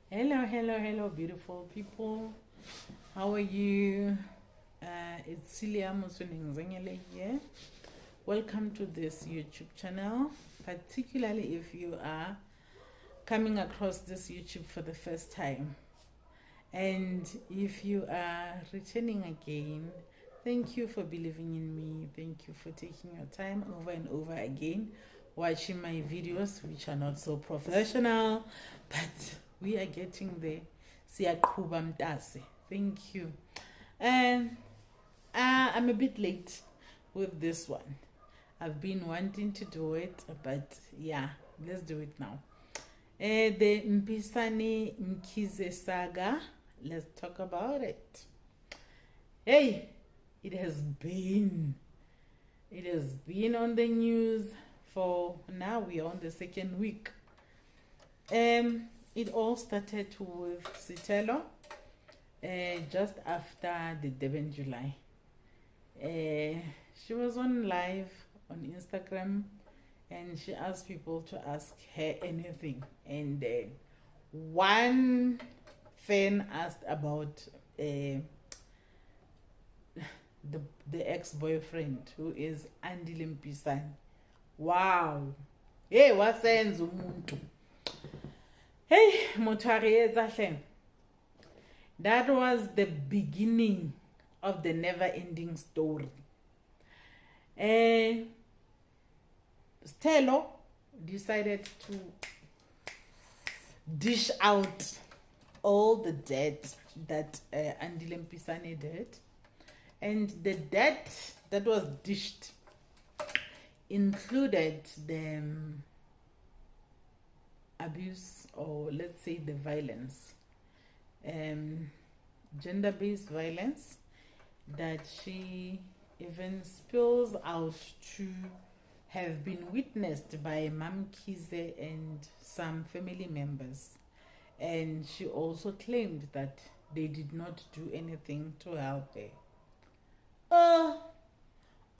Hello, beautiful people. How are you? It's Celia Musuningzengele here. Welcome to this YouTube channel, particularly if you are coming across this YouTube for the first time. And if you are returning again, thank you for believing in me. Thank you for taking your time over and over again, watching my videos, which are not so professional, but we are getting there. Siyaqhuba mtase. Thank you. And I'm a bit late with this one. I've been wanting to do it, but yeah, let's do it now. The Mpisane Mkhize saga. Let's talk about it. Hey, it has been on the news for now. We are on the second week. It all started with Sithelo just after the Durban July. She was on live on Instagram and she asked people to ask her anything. And one fan asked about the ex-boyfriend, who is Andile Mpisane. Wow. Hey, wasenza umuntu. Hey, Motwari. That was the beginning of the never-ending story. Sithelo decided to dish out all the debt that Andile Mpisane did. And the debt that was dished included the abuse, or let's say the violence, gender-based violence that she even spills out to have been witnessed by Mkhize and some family members. And she also claimed that they did not do anything to help her.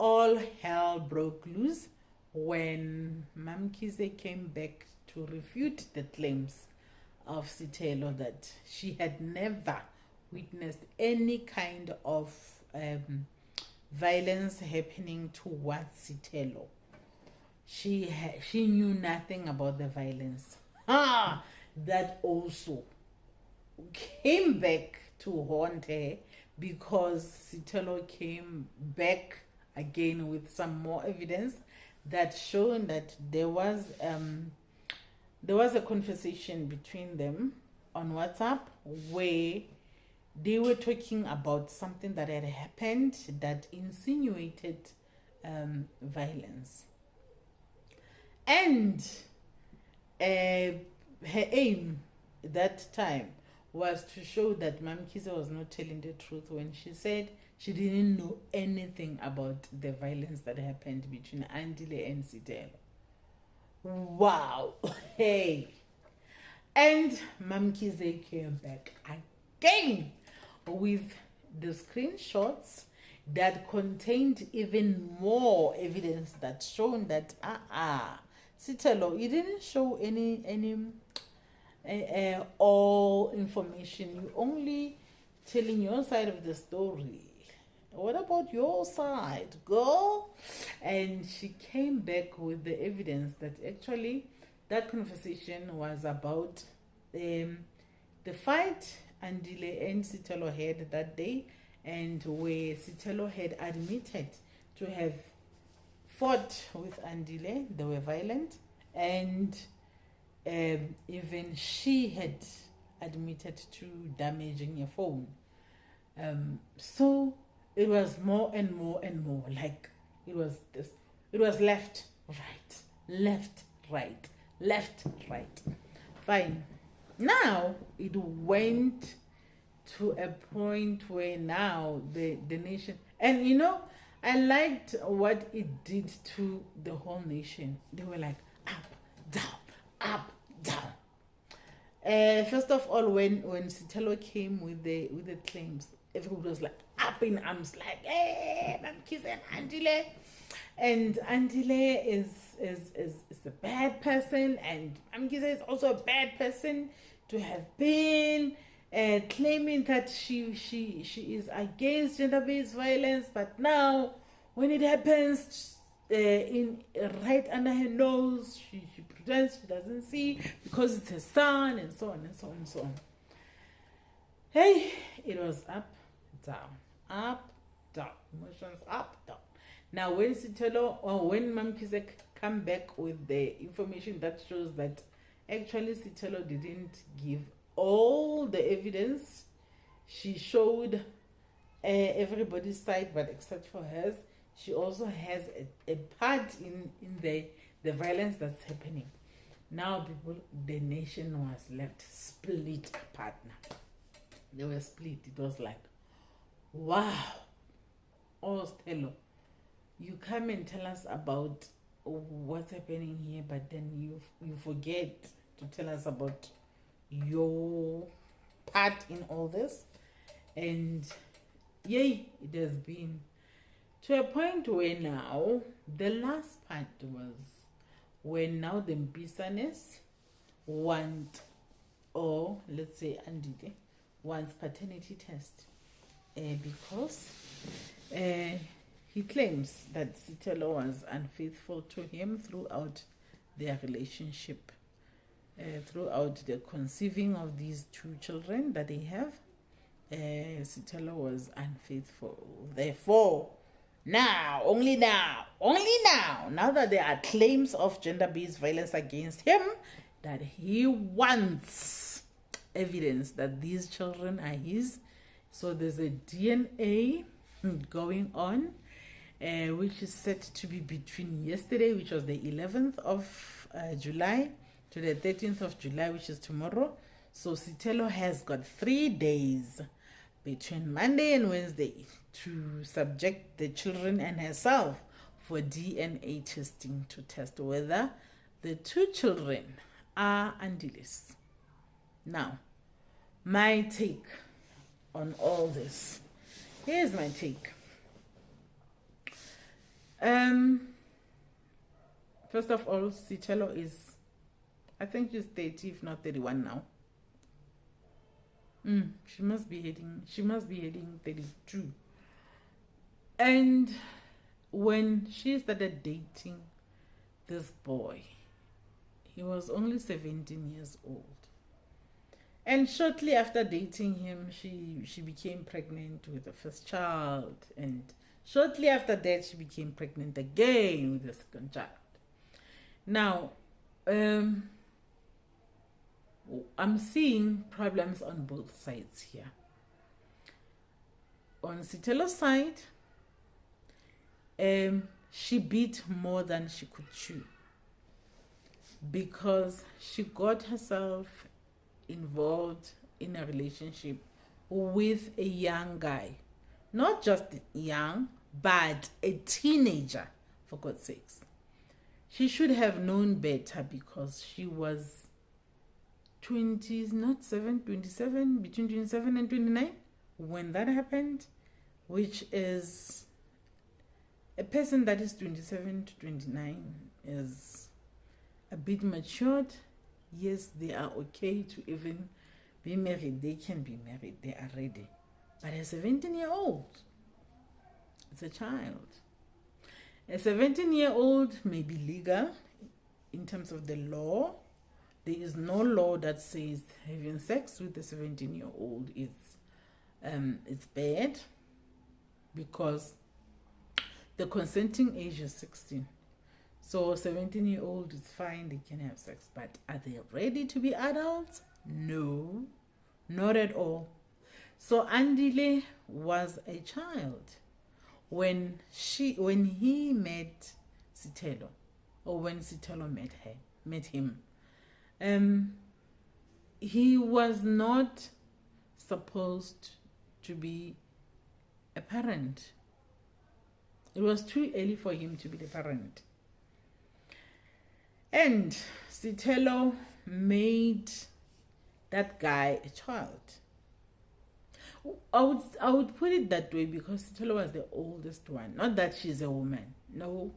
All hell broke loose when Mkhize came back to refute the claims of Sithelo that she had never witnessed any kind of violence happening towards Sithelo. She knew nothing about the violence. That also came back to haunt her, because Sithelo came back again with some more evidence that showed that there was a conversation between them on WhatsApp where they were talking about something that had happened that insinuated violence. And her aim that time was to show that Mkhize was not telling the truth when she said she didn't know anything about the violence that happened between Andile and Sithelo. Wow. Hey. And Mkhize came back again with the screenshots that contained even more evidence that shown that Sithelo, you didn't show any all information. You only telling your side of the story. What about your side, girl? And she came back with the evidence that actually that conversation was about the fight Andile and Sithelo had that day, and where Sithelo had admitted to have fought with Andile. They were violent, and even she had admitted to damaging a phone. So it was more and more and more like it was left, right. Fine. Now it went to a point where now the nation, and I liked what it did to the whole nation. They were like up, down. First of all, when Sithelo came with the claims, everybody was like up in arms, like, hey, Mkhize and Andile. And Andile is a bad person, and Mkhize is also a bad person. to have been claiming that she is against gender-based violence, but now when it happens in right under her nose, she pretends she doesn't see because it's her son, and so on and so on and so on. Hey, it was up, down, emotions up, down. Now when Sithelo or when Mkhize come back with the information that shows that actually Sithelo didn't give all the evidence, she showed everybody's side but except for hers. She also has a part in the violence that's happening. Now the nation was left split apart now. They were split. It was like, wow, oh Sithelo, you come and tell us about what's happening here, but then you forget to tell us about your part in all this. And yay, it has been to a point where now the last part was when now the Mpisanes want, or let's say Andile wants paternity test because he claims that Sithelo was unfaithful to him throughout their relationship, throughout the conceiving of these two children that they have. Sithelo was unfaithful. Therefore, only now that there are claims of gender-based violence against him, that he wants evidence that these children are his. So there's a DNA going on, which is set to be between yesterday, which was the 11th of July, to the 13th of July, which is tomorrow. So Sithelo has got 3 days between Monday and Wednesday to subject the children and herself for DNA testing to test whether the two children are Andile's. Now, my take on all this. Here's my take. First of all, Sithelo is, I think she's 30, if not 31 now. She must be heading 32. And when she started dating this boy, he was only 17 years old. And shortly after dating him, she became pregnant with the first child. And shortly after that, she became pregnant again with the second child. Now, I'm seeing problems on both sides here. On Sithelo's side, she bit more than she could chew because she got herself involved in a relationship with a young guy. Not just young, but a teenager, for God's sakes. She should have known better because she was 27, between 27 and 29 when that happened, which is a person that is 27 to 29 is a bit matured. Yes, they are okay to even be married. They can be married. They are ready. But a 17-year-old, it's a child. A 17-year-old may be legal in terms of the law. There is no law that says having sex with a 17-year-old is it's bad, because the consenting age is 16. So 17-year-old is fine, they can have sex. But are they ready to be adults? No, not at all. So Andile was a child when he met Sithelo, or when Sithelo met him. He was not supposed to be a parent. It was too early for him to be the parent. And Sithelo made that guy a child. I would put it that way because Sithelo was the oldest one. Not that she's a woman, no,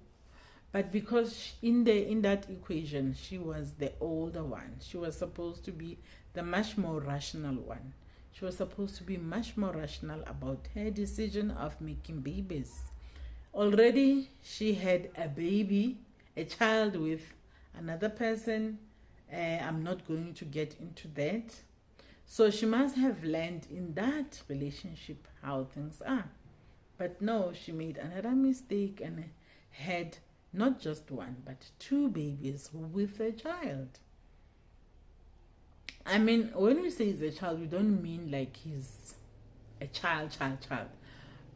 But because in that equation, she was the older one. She was supposed to be the much more rational one. She was supposed to be much more rational about her decision of making babies. Already, she had a baby, a child with another person. I'm not going to get into that. So she must have learned in that relationship how things are. But no, she made another mistake and had not just one, but 2 babies with a child. I mean, when we say he's a child, we don't mean like he's a child.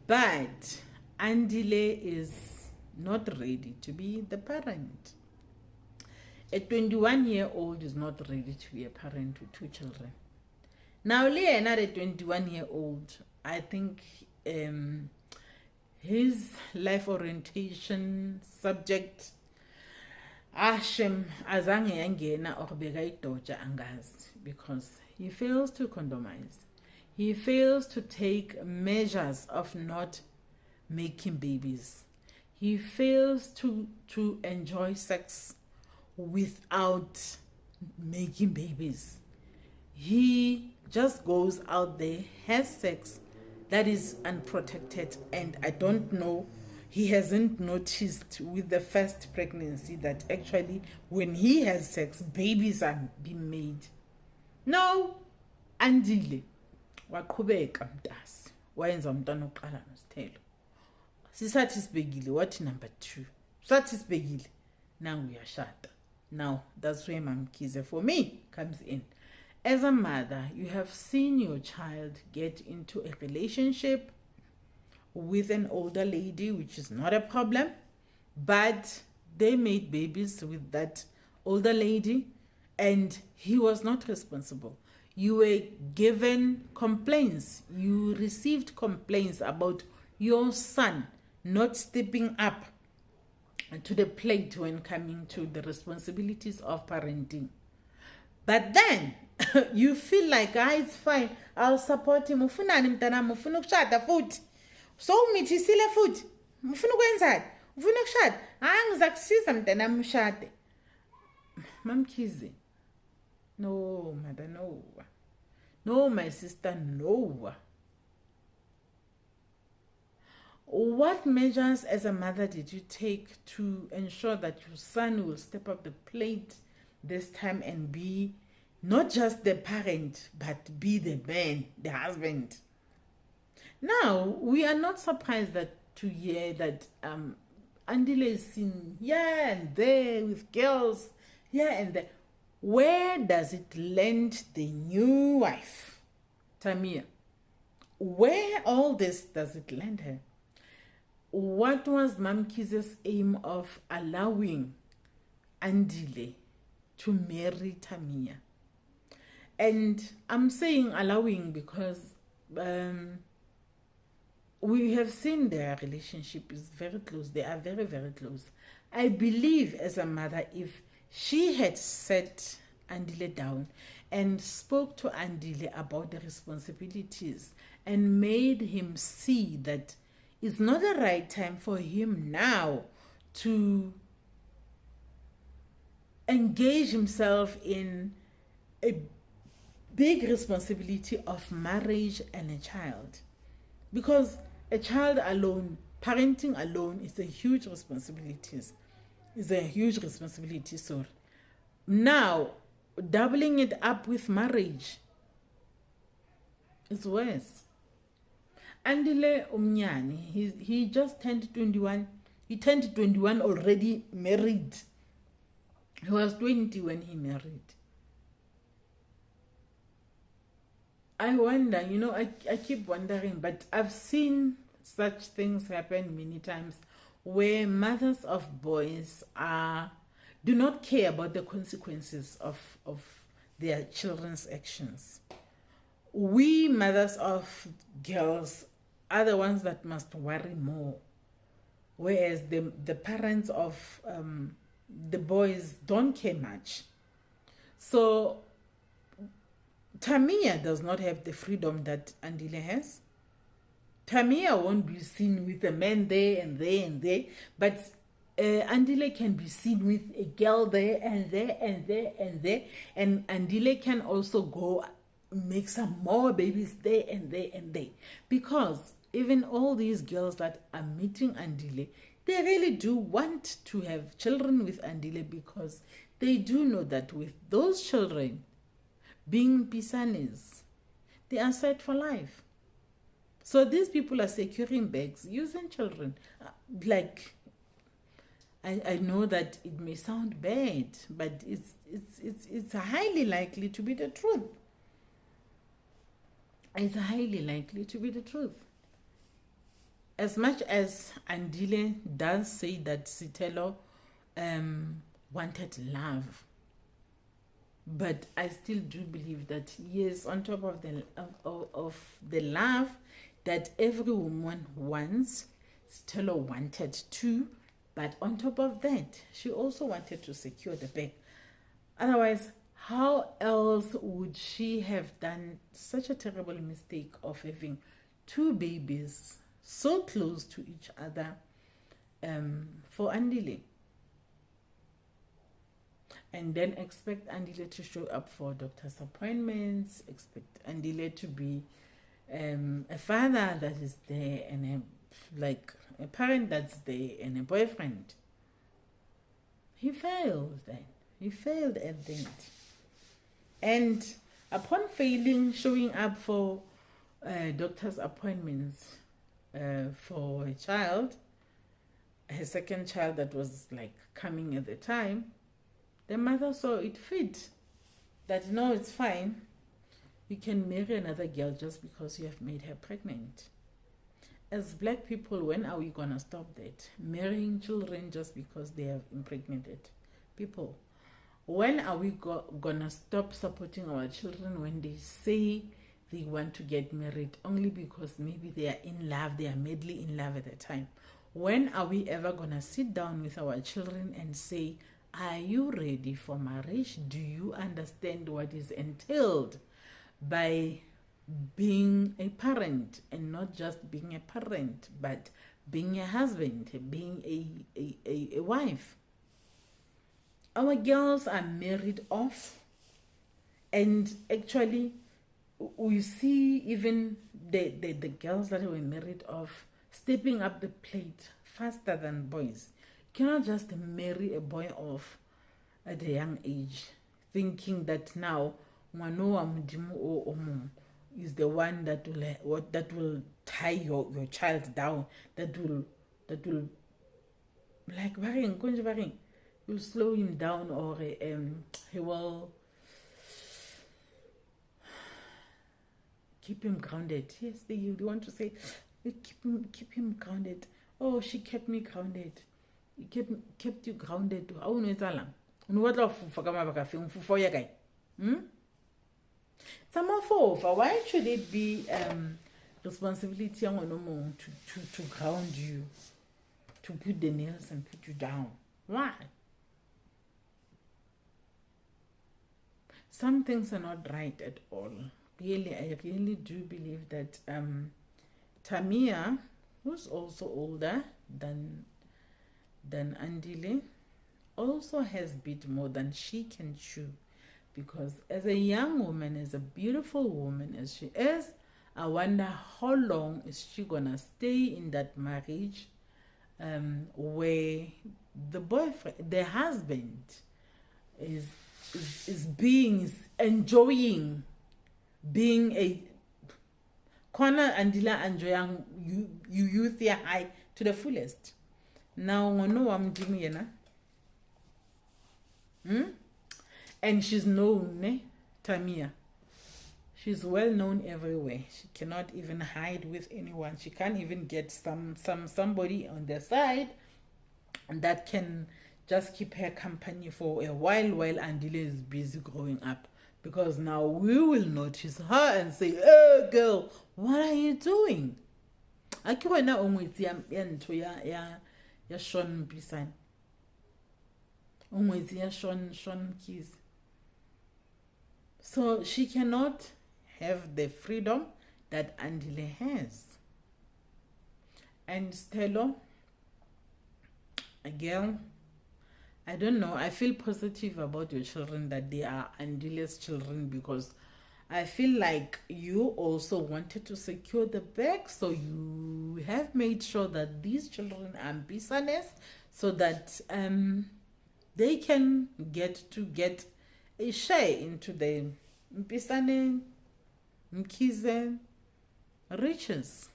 But Andile is not ready to be the parent. A 21-year-old is not ready to be a parent with 2 children. Now, another 21-year-old, I think his life orientation subject, Ashem azange yangena or begaitoja angazi, because he fails to condomize. He fails to take measures of not making babies. He fails to enjoy sex without making babies. He just goes out there, has sex that is unprotected, and I don't know, he hasn't noticed with the first pregnancy that actually when he has sex, babies are being made. No, Andile waqhubeka mntasi wayenza umntwana oqala noSithelo. Sisathi sibekile wathi number 2. Sathi sibekile now uyashada. Now that's where Mkhize for me comes in. As a mother, you have seen your child get into a relationship with an older lady, which is not a problem, but they made babies with that older lady and he was not responsible. You were given complaints. You received complaints about your son not stepping up to the plate when coming to the responsibilities of parenting. But then you feel like, it's fine, I'll support him. Ufunani mntanami, ufuna ukushada futhi. So umithisile futhi. Ufuna ukwenzani? Ufuna ukushada? Ngizakusiza mntanami ushade. Mkhize. No, mother, no. No, my sister, no. What measures as a mother did you take to ensure that your son will step up the plate this time and be not just the parent, but be the man, the husband? Now, we are not surprised to hear that Andile is seen here and there with girls, here and there. Where does it land the new wife, Tamia? Where all this does it land her? What was Mkhize's aim of allowing Andile to marry Tamia? And I'm saying allowing because we have seen their relationship is very close. They are very, very close. I believe as a mother, if she had sat Andile down and spoke to Andile about the responsibilities and made him see that it's not the right time for him now to engage himself in a big responsibility of marriage and a child. Because a child alone, parenting alone is a huge responsibility. So now, doubling it up with marriage is worse. Andile Umnyani, he just turned 21. He turned 21 already married. He was 20 when he married. I wonder, I keep wondering, but I've seen such things happen many times where mothers of boys do not care about the consequences of their children's actions. We mothers of girls are the ones that must worry more, whereas the parents of the boys don't care much. So Tamia does not have the freedom that Andile has. Tamia won't be seen with a man there and there and there, but Andile can be seen with a girl there and there and there and there, and Andile can also go make some more babies there and there and there, because even all these girls that are meeting Andile, they really do want to have children with Andile, because they do know that with those children being Mpisanes, they are set for life. So these people are securing bags using children. Like, I know that it may sound bad, but it's highly likely to be the truth. It's highly likely to be the truth. As much as Andile does say that Sithelo wanted love, but I still do believe that, yes, on top of the love that every woman wants, Sithelo wanted too, but on top of that, she also wanted to secure the bag. Otherwise, how else would she have done such a terrible mistake of having two babies so close to each other for Andile? And then expect Andile to show up for doctor's appointments, expect Andile to be a father that is there, and a parent that's there, and a boyfriend. He failed then. He failed at that. And upon failing, showing up for doctor's appointments for a child, her second child that was coming at the time, the mother saw it fit that, no, it's fine. You can marry another girl just because you have made her pregnant. As black people, when are we going to stop that? Marrying children just because they have impregnated people. When are we going to stop supporting our children when they say they want to get married only because maybe they are in love, they are madly in love at the time? When are we ever going to sit down with our children and say, are you ready for marriage? Do you understand what is entailed by being a parent, and not just being a parent, but being a husband, being a wife? Our girls are married off, and actually we see even the girls that were married off stepping up the plate faster than boys. You cannot just marry a boy off at a young age thinking that now is the one that will tie your child down, that will will slow him down, or he will keep him grounded. Yes, you want to say keep him grounded. Oh, she kept me grounded. He kept you grounded. Why should it be responsibility to ground you, to put the nails and put you down? Why? Some things are not right at all. Really, I really do believe that Tamia, who's also older than Andile, also has bit more than she can chew. Because as a young woman, as a beautiful woman as she is, I wonder how long is she gonna stay in that marriage where the boyfriend, the husband, is enjoying being a corner Andile enjoying youth high to the fullest. Now no I'm doing and she's known, Tamia. She's well known everywhere. She cannot even hide with anyone. She can't even get somebody on the side that can just keep her company for a while Andile is busy growing up. Because now we will notice her and say, "Oh girl, what are you doing?" Akiwena omwezi ya Shawn Mpisane. Omwezi ya Shawn Mkhize. So she cannot have the freedom that Andile has. And Sithelo, a girl, I don't know, I feel positive about your children that they are Andile's children, because I feel like you also wanted to secure the bag, so you have made sure that these children are Mpisanes, so that they can get a share into the Mpisane, Mkhize riches.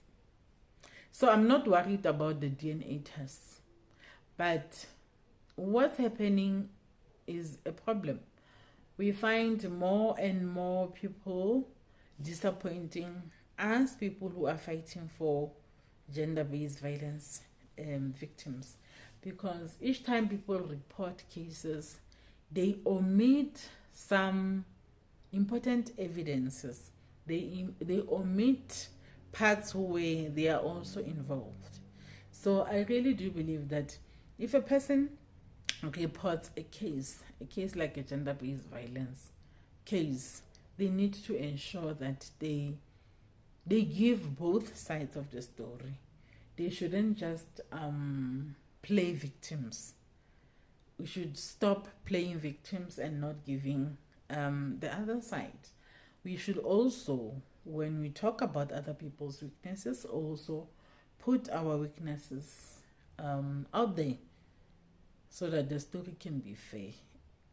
So I'm not worried about the DNA test, but what's happening is a problem. We find more and more people disappointing us, people who are fighting for gender-based violence victims, because each time people report cases, they omit some important evidences. They omit parts where they are also involved. So I really do believe that if a person reports a case like a gender-based violence case, they need to ensure that they give both sides of the story. They shouldn't just play victims. We should stop playing victims and not giving the other side. We should also, when we talk about other people's weaknesses, also put our weaknesses out there, so that the story can be fair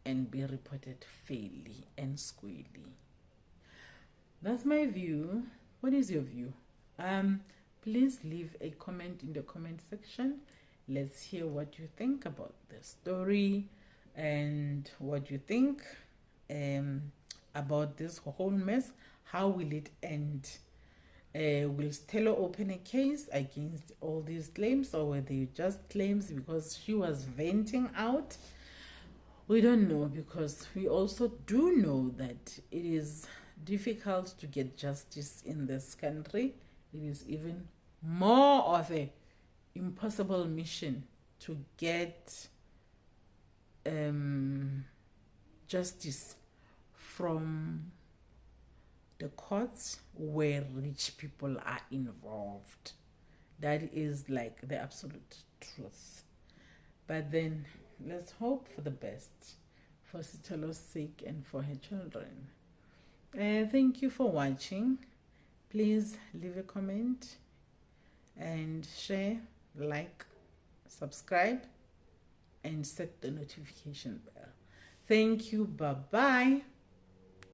and be reported fairly and squarely. That's my view. What is your view? Please leave a comment in the comment section. Let's hear what you think about the story and what you think about this whole mess. How will it end? Will Sithelo open a case against all these claims, or were they just claims because she was venting out? We don't know, because we also do know that it is difficult to get justice in this country. It is even more of a impossible mission to get justice from the courts where rich people are involved. That is like the absolute truth. But then let's hope for the best for Sithelo's sake and for her children. Thank you for watching. Please leave a comment and share, like, subscribe, and set the notification bell. Thank you. Bye-bye.